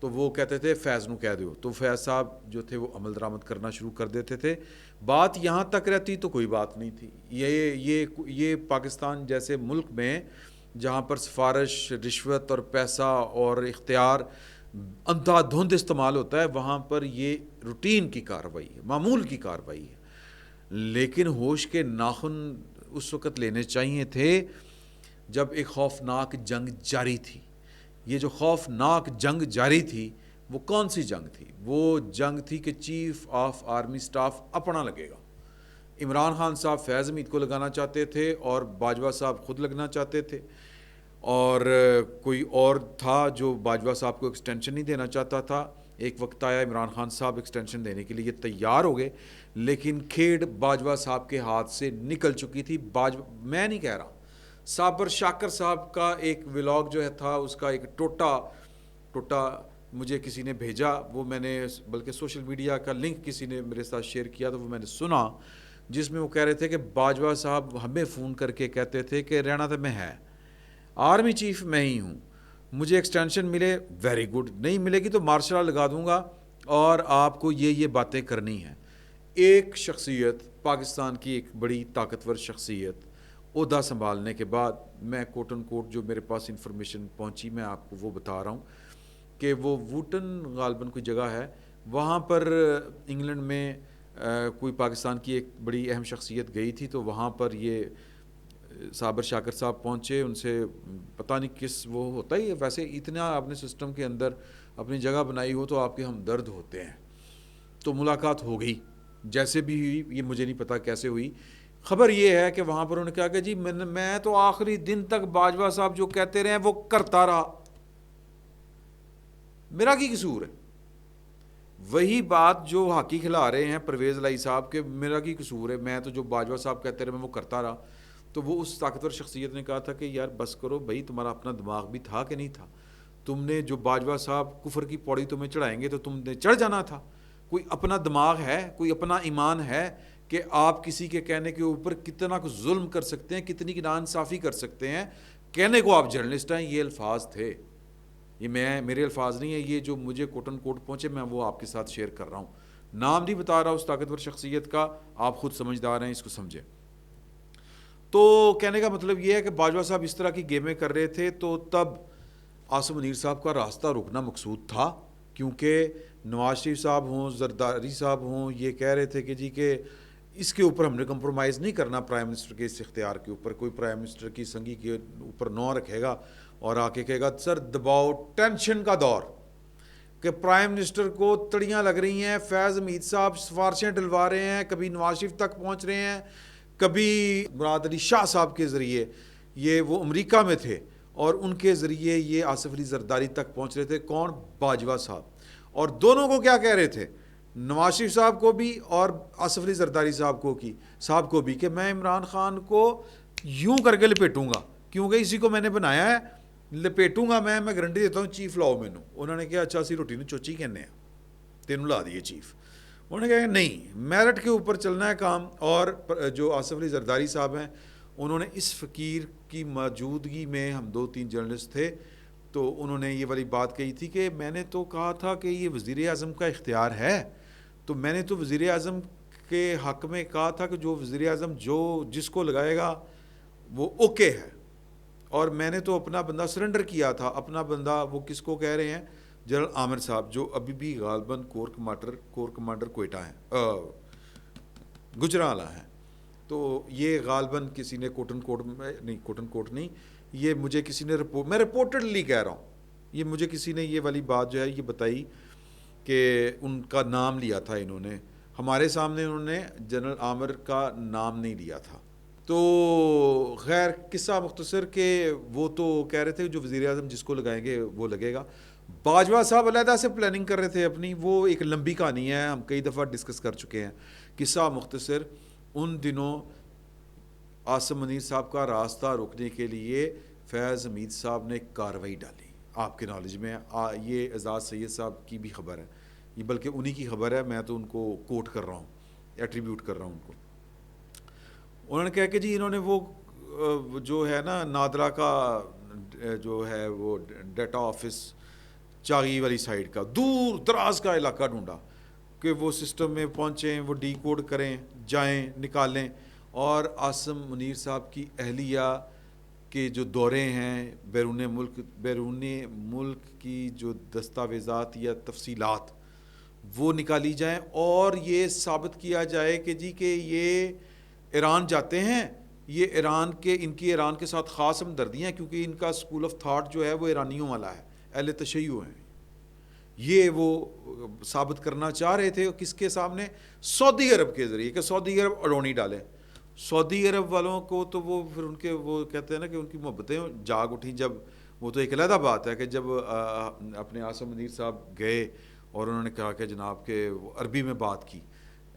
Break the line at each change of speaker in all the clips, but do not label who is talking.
تو وہ کہتے تھے فیض نو کہہ دو, تو فیض صاحب جو تھے وہ عمل درآمد کرنا شروع کر دیتے تھے. بات یہاں تک رہتی تو کوئی بات نہیں تھی. یہ پاکستان جیسے ملک میں جہاں پر سفارش, رشوت اور پیسہ اور اختیار اندھا دھند استعمال ہوتا ہے, وہاں پر یہ روٹین کی کارروائی ہے, معمول کی کارروائی ہے. لیکن ہوش کے ناخن اس وقت لینے چاہیے تھے جب ایک خوفناک جنگ جاری تھی. یہ جو خوفناک جنگ جاری تھی وہ کون سی جنگ تھی؟ وہ جنگ تھی کہ چیف آف آرمی سٹاف اپنا لگے گا. عمران خان صاحب فیض حمید کو لگانا چاہتے تھے اور باجوہ صاحب خود لگنا چاہتے تھے, اور کوئی اور تھا جو باجوہ صاحب کو ایکسٹینشن نہیں دینا چاہتا تھا. ایک وقت آیا عمران خان صاحب ایکسٹینشن دینے کے لیے تیار ہو گئے, لیکن کھیڑ باجوہ صاحب کے ہاتھ سے نکل چکی تھی. میں نہیں کہہ رہا, صابر شاکر صاحب کا ایک ولاگ جو ہے تھا, اس کا ایک ٹوٹا مجھے کسی نے بھیجا, وہ میں نے بلکہ سوشل میڈیا کا لنک کسی نے میرے ساتھ شیئر کیا, تو وہ میں نے سنا, جس میں وہ کہہ رہے تھے کہ باجوہ صاحب ہمیں فون کر کے کہتے تھے کہ رہنا تو میں ہے, آرمی چیف میں ہی ہوں, مجھے ایکسٹینشن ملے ویری گڈ, نہیں ملے گی تو مارشل لا لگا دوں گا اور آپ کو یہ باتیں کرنی ہیں. ایک شخصیت, پاکستان کی ایک بڑی طاقتور شخصیت عہدہ سنبھالنے کے بعد, میں کوٹ ان کوٹ جو میرے پاس انفارمیشن پہنچی میں آپ کو وہ بتا رہا ہوں کہ وہ ووٹن غالباً کوئی جگہ ہے, وہاں پر انگلینڈ میں کوئی پاکستان کی ایک بڑی اہم شخصیت گئی تھی, تو وہاں پر یہ صابر شاکر صاحب پہنچے, ان سے پتہ نہیں کس وہ ہوتا ہی ویسے اتنا آپ نے سسٹم کے اندر اپنی جگہ بنائی ہو تو آپ کے ہمدرد ہوتے ہیں, تو ملاقات ہو گئی جیسے بھی ہوئی, یہ مجھے نہیں پتا کیسے ہوئی. خبر یہ ہے کہ وہاں پر انہوں نے کہا کہ جی میں تو آخری دن تک باجوہ صاحب جو کہتے رہے وہ کرتا رہا, میرا کی قصور ہے؟ وہی بات جو ہاکی کھلا رہے ہیں پرویز لائی صاحب کے میرا کی قصور ہے, میں تو جو باجوہ صاحب کہتے رہے میں وہ کرتا رہا. تو وہ اس طاقتور شخصیت نے کہا تھا کہ یار بس کرو بھائی, تمہارا اپنا دماغ بھی تھا کہ نہیں تھا؟ تم نے جو باجوہ صاحب کفر کی پوڑی تمہیں چڑھائیں گے تو تم نے چڑھ جانا تھا. کوئی اپنا دماغ ہے, کوئی اپنا ایمان ہے کہ آپ کسی کے کہنے کے اوپر کتنا کچھ ظلم کر سکتے ہیں, کتنی کی ناانصافی کر سکتے ہیں. کہنے کو آپ جرنلسٹ ہیں, یہ الفاظ تھے, یہ میرے الفاظ نہیں ہیں, یہ جو مجھے کوٹ ان کوٹ پہنچے میں وہ آپ کے ساتھ شیئر کر رہا ہوں. نام نہیں بتا رہا اس طاقتور شخصیت کا, آپ خود سمجھدار ہیں, اس کو سمجھیں. تو کہنے کا مطلب یہ ہے کہ باجوہ صاحب اس طرح کی گیمیں کر رہے تھے, تو تب عاصم منیر صاحب کا راستہ روکنا مقصود تھا, کیونکہ نواز شریف صاحب ہوں, زرداری صاحب ہوں, یہ کہہ رہے تھے کہ جی کہ اس کے اوپر ہم نے کمپرومائز نہیں کرنا پرائم منسٹر کے اس اختیار کے اوپر. کوئی پرائم منسٹر کی سنگی کے اوپر نو رکھے گا اور آ کے کہے گا سر دباؤ, ٹینشن کا دور کہ پرائم منسٹر کو تڑیاں لگ رہی ہیں, فیض حمید صاحب سفارشیں ڈلوا رہے ہیں, کبھی نواز شریف تک پہنچ رہے ہیں, کبھی مراد علی شاہ صاحب کے ذریعے, یہ وہ امریکہ میں تھے اور ان کے ذریعے یہ آصف علی زرداری تک پہنچ رہے تھے. کون؟ باجوہ صاحب. اور دونوں کو کیا کہہ رہے تھے, نواز شریف صاحب کو بھی اور آصف علی زرداری صاحب کو بھی کہ میں عمران خان کو یوں کر کے لپیٹوں گا, کیونکہ اسی کو میں نے بنایا ہے, لپیٹوں گا میں گارنٹی دیتا ہوں, چیف لاؤ مینوں. انہوں نے کہا اچھا سی روٹی نے چوچی کہنے ہیں, تینوں لا دیے چیف. انہوں نے کہا نہیں, میرٹ کے اوپر چلنا ہے کام. اور جو آصف علی زرداری صاحب ہیں, انہوں نے اس فقیر کی موجودگی میں, ہم 2-3 جرنلسٹ تھے, تو انہوں نے یہ والی بات کہی تھی کہ میں نے تو کہا تھا کہ یہ وزیر اعظم کا اختیار ہے, تو میں نے تو وزیر اعظم کے حق میں کہا تھا کہ جو وزیر اعظم جس کو لگائے گا وہ اوکے ہے, اور میں نے تو اپنا بندہ سرنڈر کیا تھا. اپنا بندہ وہ کس کو کہہ رہے ہیں؟ جنرل عامر صاحب, جو ابھی بھی غالباً کور کمانڈر کوئٹہ ہیں, گجرانوالہ ہیں. تو یہ غالباً کسی نے کوٹ ان کوٹ نہیں, یہ مجھے کسی نے میں رپورٹڈلی کہہ رہا ہوں, یہ مجھے کسی نے یہ والی بات جو ہے یہ بتائی کہ ان کا نام لیا تھا انہوں نے, ہمارے سامنے انہوں نے جنرل عامر کا نام نہیں لیا تھا. تو خیر قصہ مختصر کہ وہ تو کہہ رہے تھے جو وزیر اعظم جس کو لگائیں گے وہ لگے گا. باجوہ صاحب علیحدہ سے پلاننگ کر رہے تھے اپنی, وہ ایک لمبی کہانی ہے, ہم کئی دفعہ ڈسکس کر چکے ہیں. قصہ مختصر, ان دنوں عاصم منیر صاحب کا راستہ روکنے کے لیے فیض حمید صاحب نے کارروائی ڈالی. آپ کے نالج میں یہ اعزاز سید صاحب کی بھی خبر ہے, یہ بلکہ انہی کی خبر ہے, میں تو ان کو کوٹ کر رہا ہوں, ایٹریبیوٹ کر رہا ہوں ان کو. انہوں نے کہا کہ جی انہوں نے وہ جو ہے نا نادرا کا جو ہے وہ ڈیٹا آفس چاغی والی سائڈ کا دور دراز کا علاقہ ڈھونڈا کہ وہ سسٹم میں پہنچیں, وہ ڈی کوڈ کریں, جائیں, نکالیں. اور عاصم منیر صاحب کی اہلیہ کے جو دورے ہیں بیرون ملک کی جو دستاویزات یا تفصیلات وہ نکالی جائیں, اور یہ ثابت کیا جائے کہ جی کہ یہ ایران جاتے ہیں, یہ ان کی ایران کے ساتھ خاص ہمدردی ہیں کیونکہ ان کا سکول آف تھاٹ جو ہے وہ ایرانیوں والا ہے, اہل تشیع ہیں. یہ وہ ثابت کرنا چاہ رہے تھے کس کے سامنے؟ سعودی عرب کے ذریعے, کہ سعودی عرب اڑونی ڈالے. سعودی عرب والوں کو تو وہ پھر ان کے وہ کہتے ہیں نا کہ ان کی محبتیں جاگ اٹھیں جب, وہ تو ایک علیحدہ بات ہے کہ جب اپنے عاصم منیر صاحب گئے اور انہوں نے کہا کہ جناب کے عربی میں بات کی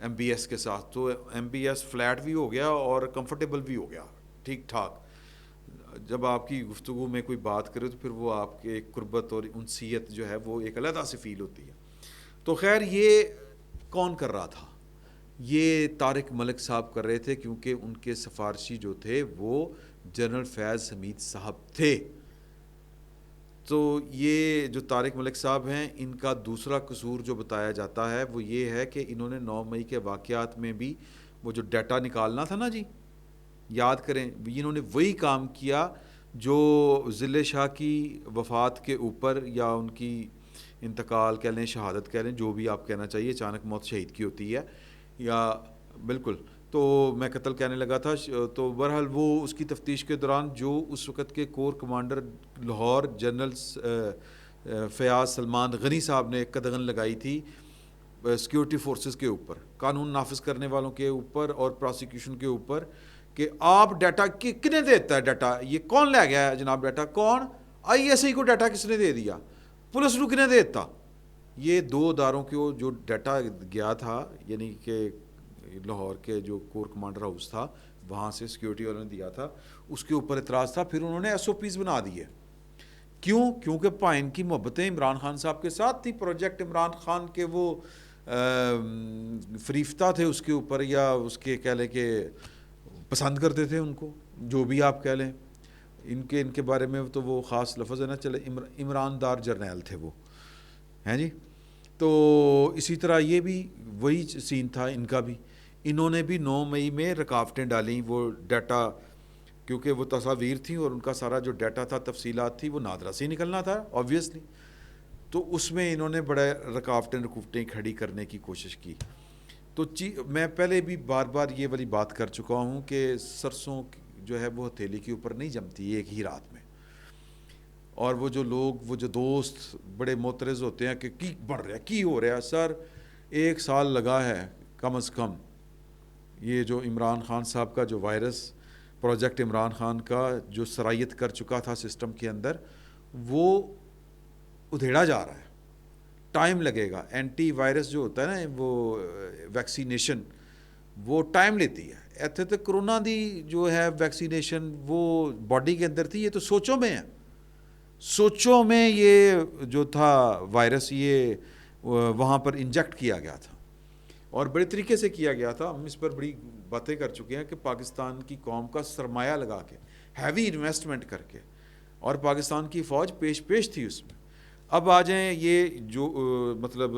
ایم بی ایس کے ساتھ, تو ایم بی ایس فلیٹ بھی ہو گیا اور کمفرٹیبل بھی ہو گیا, ٹھیک ٹھاک. جب آپ کی گفتگو میں کوئی بات کرے تو پھر وہ آپ کے ایک قربت اور انسیت جو ہے وہ ایک علیحدہ سے فیل ہوتی ہے. تو خیر یہ کون کر رہا تھا؟ یہ طارق ملک صاحب کر رہے تھے, کیونکہ ان کے سفارشی جو تھے وہ جنرل فیض حمید صاحب تھے. تو یہ جو طارق ملک صاحب ہیں, ان کا دوسرا قصور جو بتایا جاتا ہے وہ یہ ہے کہ انہوں نے 9 مئی کے واقعات میں بھی وہ جو ڈیٹا نکالنا تھا نا جی, یاد کریں, انہوں نے وہی کام کیا جو ذل شاہ کی وفات کے اوپر یا ان کی انتقال کہہ لیں, شہادت کہہ لیں, جو بھی آپ کہنا چاہیے, اچانک موت شہید کی ہوتی ہے یا بالکل, تو میں قتل کہنے لگا تھا. تو بہرحال وہ اس کی تفتیش کے دوران جو اس وقت کے corps commander Lahore general Fayyaz Salman Ghani صاحب نے ایک قدغن لگائی تھی سیکیورٹی فورسز کے اوپر, قانون نافذ کرنے والوں کے اوپر اور پراسیکیوشن کے اوپر, کہ آپ ڈیٹا کنے دیتا ہے, ڈیٹا یہ کون لے گیا ہے جناب, ڈیٹا کون, آئی ایس آئی کو ڈیٹا کس نے دے دیا, پولیس کو کنے دیتا. یہ 2 اداروں کو جو ڈیٹا گیا تھا, یعنی کہ لاہور کے جو کور کمانڈر ہاؤس تھا وہاں سے سیکیورٹی والوں نے دیا تھا, اس کے اوپر اعتراض تھا. پھر انہوں نے ایس او پیز بنا دیے. کیوں؟ کیونکہ پائن کی محبتیں عمران خان صاحب کے ساتھ تھی. پروجیکٹ عمران خان کے وہ فریفتہ تھے اس کے اوپر, یا اس کے کہہ لیں کہ پسند کرتے تھے ان کو, جو بھی آپ کہہ لیں. ان کے بارے میں تو وہ خاص لفظ ہے نا, چلے عمران دار جرنیل تھے وہ, ہیں جی. تو اسی طرح یہ بھی وہی سین تھا ان کا بھی. انہوں نے بھی 9 مئی میں رکاوٹیں ڈالیں, وہ ڈیٹا کیونکہ وہ تصاویر تھیں اور ان کا سارا جو ڈیٹا تھا, تفصیلات تھی, وہ نادرا سے نکلنا تھا آبویسلی. تو اس میں انہوں نے بڑے رکاوٹیں کھڑی کرنے کی کوشش کی. تو میں پہلے بھی بار بار یہ والی بات کر چکا ہوں کہ سرسوں جو ہے وہ ہتھیلی کے اوپر نہیں جمتی ایک ہی رات میں. اور وہ جو لوگ, وہ جو دوست بڑے معترض ہوتے ہیں کہ کی بڑھ رہا ہے, کی ہو رہا ہے, سر 1 سال لگا ہے کم از کم. یہ جو عمران خان صاحب کا جو وائرس, پروجیکٹ عمران خان کا جو سرایت کر چکا تھا سسٹم کے اندر, وہ ادھیڑا جا رہا ہے, ٹائم لگے گا. اینٹی وائرس جو ہوتا ہے نا, وہ ویکسینیشن, وہ ٹائم لیتی ہے. ایتھے تو کرونا دی جو ہے ویکسینیشن وہ باڈی کے اندر تھی, یہ تو سوچوں میں ہے. سوچوں میں یہ جو تھا وائرس, یہ وہاں پر انجیکٹ کیا گیا تھا اور بڑے طریقے سے کیا گیا تھا. ہم اس پر بڑی باتیں کر چکے ہیں کہ پاکستان کی قوم کا سرمایہ لگا کے, ہیوی انویسٹمنٹ کر کے, اور پاکستان کی فوج پیش تھی اس میں. اب آ جائیں یہ جو مطلب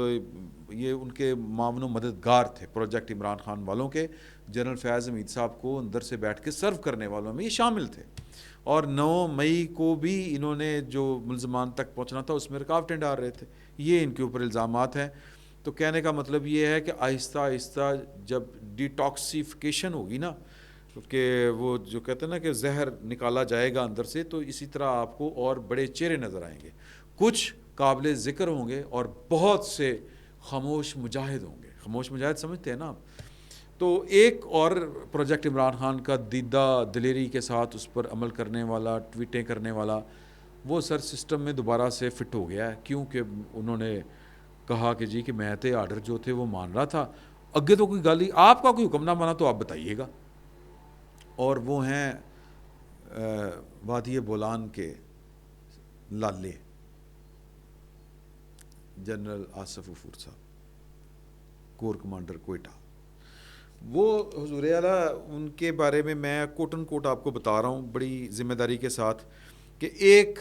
یہ ان کے معاون و مددگار تھے پروجیکٹ عمران خان والوں کے, جنرل فیاض حمید صاحب کو اندر سے بیٹھ کے سرو کرنے والوں میں یہ شامل تھے. اور 9 مئی کو بھی انہوں نے جو ملزمان تک پہنچنا تھا اس میں رکاوٹیں ڈال رہے تھے. یہ ان کے اوپر الزامات ہیں. تو کہنے کا مطلب یہ ہے کہ آہستہ آہستہ جب ڈیٹاکسیفیکیشن ہوگی نا, کہ وہ جو کہتے ہیں نا کہ زہر نکالا جائے گا اندر سے, تو اسی طرح آپ کو اور بڑے چہرے نظر آئیں گے. کچھ قابل ذکر ہوں گے اور بہت سے خاموش مجاہد ہوں گے. خاموش مجاہد سمجھتے ہیں نا آپ. تو ایک اور پروجیکٹ عمران خان کا دیدہ دلیری کے ساتھ اس پر عمل کرنے والا, ٹویٹیں کرنے والا, وہ سر سسٹم میں دوبارہ سے فٹ ہو گیا ہے. کیونکہ انہوں نے کہا کہ جی کہ میں تے آرڈر جو تھے وہ مان رہا تھا, اگے تو کوئی گل ہی, آپ کا کوئی حکم نہ مانا تو آپ بتائیے گا. اور وہ ہیں وادی بولان کے لالے جنرل آصف غفور صاحب, کور کمانڈر کوئٹہ. وہ حضور اعلیٰ ان کے بارے میں کوٹ ان کوٹ آپ کو بتا رہا ہوں بڑی ذمہ داری کے ساتھ, کہ ایک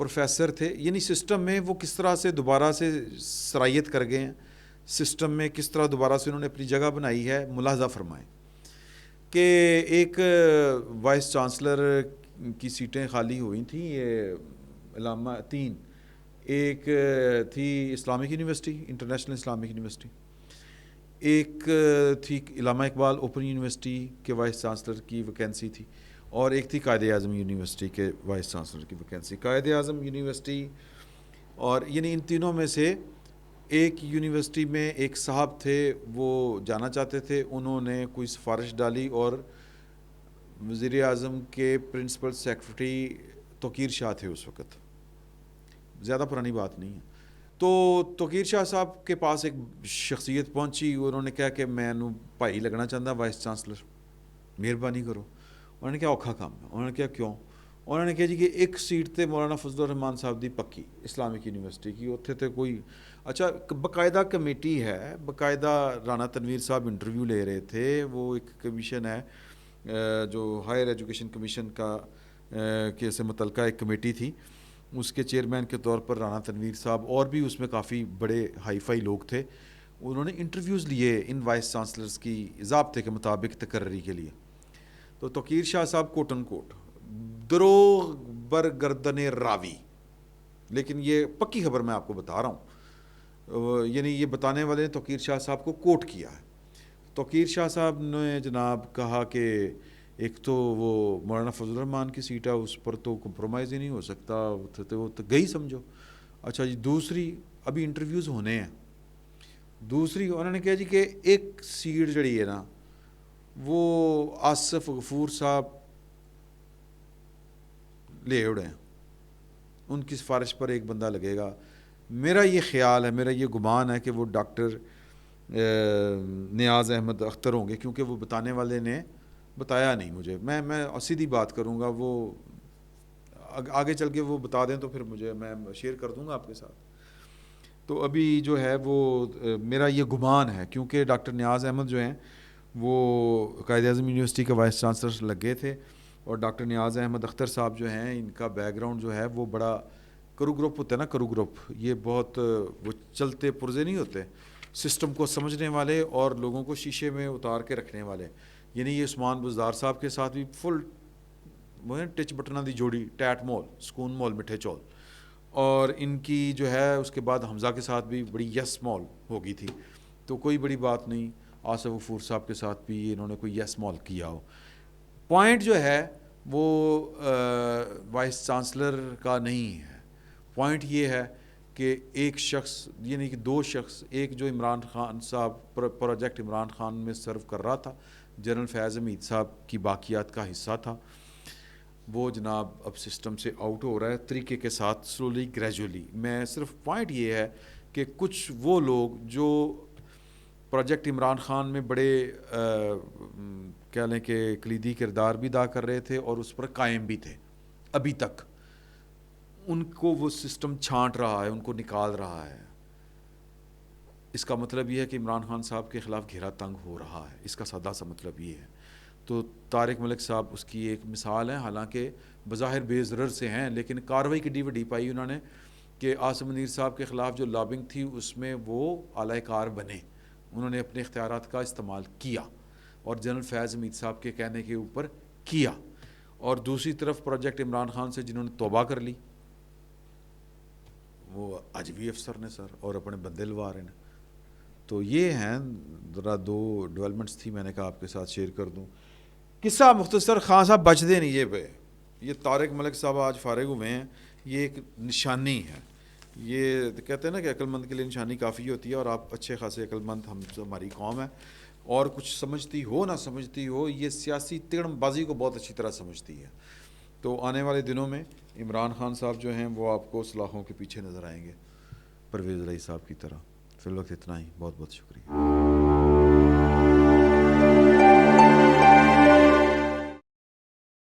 پروفیسر تھے. یعنی سسٹم میں وہ کس طرح سے دوبارہ سے سرایت کر گئے ہیں, سسٹم میں کس طرح دوبارہ سے انہوں نے اپنی جگہ بنائی ہے. ملاحظہ فرمائیں کہ ایک وائس چانسلر کی سیٹیں خالی ہوئی تھیں, یہ علامہ 3, ایک تھی Islamic university, international Islamic university, ایک تھی علامہ اقبال اوپن یونیورسٹی کے وائس چانسلر کی ویکینسی تھی, اور ایک تھی قائد اعظم یونیورسٹی کے وائس چانسلر کی ویکینسی. قائد اعظم یونیورسٹی اور یعنی ان تینوں میں سے ایک یونیورسٹی میں ایک صاحب تھے, وہ جانا چاہتے تھے, انہوں نے کوئی سفارش ڈالی اور وزیر اعظم کے پرنسپل سیکرٹری توقیر شاہ تھے اس وقت, زیادہ پرانی بات نہیں ہے. تو توقیر شاہ صاحب کے پاس ایک شخصیت پہنچی, انہوں نے کہا کہ میں بھائی لگنا چاہتا وائس چانسلر, مہربانی کرو. انہوں نے کہا اوکھا کام ہے. انہوں نے کہا کیوں؟ انہوں نے کہا جی کہ ایک سیٹ تے مولانا فضل الرحمان صاحب دی پکی اسلامک یونیورسٹی کی, اتنے تے کوئی اچھا باقاعدہ کمیٹی ہے, باقاعدہ رانا تنویر صاحب انٹرویو لے رہے تھے. وہ ایک کمیشن ہے جو ہائر ایجوکیشن کمیشن کا کے سے متعلقہ ایک کمیٹی تھی, اس کے چیئرمین کے طور پر رانا تنویر صاحب اور بھی اس میں کافی بڑے ہائی فائی لوگ تھے. انہوں نے انٹرویوز لیے ان وائس چانسلرز کی ضابطے کے مطابق تقرری کے لیے. تو توقیر شاہ صاحب کوٹ ان کوٹ دروغ بر گردن راوی, لیکن یہ پکی خبر میں آپ کو بتا رہا ہوں, یعنی یہ بتانے والے نے توقیر شاہ صاحب کو کوٹ کیا ہے. توقیر شاہ صاحب نے جناب کہا کہ ایک تو وہ مولانا فضل الرحمان کی سیٹ ہے, اس پر تو کمپرومائز ہی نہیں ہو سکتا, وہ تو گئی سمجھو. اچھا جی, دوسری ابھی انٹرویوز ہونے ہیں. دوسری انہوں نے کہا جی کہ ایک سیٹ جڑی ہے نا وہ آصف غفور صاحب لے اڑے ہیں, ان کی سفارش پر ایک بندہ لگے گا. میرا یہ خیال ہے, میرا یہ گمان ہے کہ وہ ڈاکٹر نیاز احمد اختر ہوں گے, کیونکہ وہ بتانے والے نے بتایا نہیں مجھے. میں سیدھی بات کروں گا, وہ آگے چل کے وہ بتا دیں تو پھر مجھے میں شیئر کر دوں گا آپ کے ساتھ. تو ابھی جو ہے وہ میرا یہ گمان ہے, کیونکہ ڈاکٹر نیاز احمد جو ہیں وہ قائد اعظم یونیورسٹی کے وائس چانسلر لگے تھے, اور ڈاکٹر نیاز احمد اختر صاحب جو ہیں ان کا بیک گراؤنڈ جو ہے وہ بڑا کرو گروپ ہوتا ہے نا, کرو گروپ, یہ بہت وہ چلتے پرزے نہیں ہوتے, سسٹم کو سمجھنے والے اور لوگوں کو شیشے میں اتار کے رکھنے والے. یعنی یہ عثمان بزدار صاحب کے ساتھ بھی فل وہ ہے ٹچ بٹنا دی جوڑی, ٹیٹ مول, سکون مول, مٹھے چول, اور ان کی جو ہے اس کے بعد حمزہ کے ساتھ بھی بڑی یس مال ہو گئی تھی. تو کوئی بڑی بات نہیں, آصف غفور صاحب کے ساتھ بھی انہوں نے کوئی یس مال کیا ہو. پوائنٹ جو ہے وہ وائس چانسلر کا نہیں ہے. پوائنٹ یہ ہے کہ ایک شخص یعنی کہ دو شخص, ایک جو عمران خان صاحب پروجیکٹ عمران خان میں سرو کر رہا تھا, جنرل فیض حمید صاحب کی باقیات کا حصہ تھا, وہ جناب اب سسٹم سے آؤٹ ہو رہا ہے طریقے کے ساتھ, سلولی گریجولی. میں صرف پوائنٹ یہ ہے کہ کچھ وہ لوگ جو پروجیکٹ عمران خان میں بڑے کہہ لیں کہ کلیدی کردار بھی ادا کر رہے تھے اور اس پر قائم بھی تھے ابھی تک, ان کو وہ سسٹم چھانٹ رہا ہے, ان کو نکال رہا ہے. اس کا مطلب یہ ہے کہ عمران خان صاحب کے خلاف گھیرا تنگ ہو رہا ہے, اس کا سادہ سا مطلب یہ ہے. تو طارق ملک صاحب اس کی ایک مثال ہے, حالانکہ بظاہر بے ضرر سے ہیں, لیکن کارروائی کی وڈی پائی انہوں نے کہ آصف منیر صاحب کے خلاف جو لابنگ تھی اس میں وہ اعلی کار بنے, انہوں نے اپنے اختیارات کا استعمال کیا اور جنرل فیض حمید صاحب کے کہنے کے اوپر کیا. اور دوسری طرف پروجیکٹ عمران خان سے جنہوں نے توبہ کر لی وہ آج بھی افسر نے سر, اور اپنے بندے لوا رہے ہیں. تو یہ ہیں ذرا دو ڈیولپمنٹس تھی, میں نے کہا آپ کے ساتھ شیئر کر دوں. قصہ مختصر, خان صاحب بچ دے نہیں یہ طارق ملک صاحب آج فارغ ہوئے ہیں, یہ ایک نشانی ہے. یہ کہتے ہیں نا کہ عقل مند کے لیے نشانی کافی ہوتی ہے, اور آپ اچھے خاصے عقل مند, ہماری قوم ہے, اور کچھ سمجھتی ہو نہ سمجھتی ہو, یہ سیاسی تگڑم بازی کو بہت اچھی طرح سمجھتی ہے. تو آنے والے دنوں میں عمران خان صاحب جو ہیں وہ آپ کو سلاخوں کے پیچھے نظر آئیں گے, پرویز الہی صاحب کی طرح. فی الوقت اتنا ہی, بہت بہت شکریہ.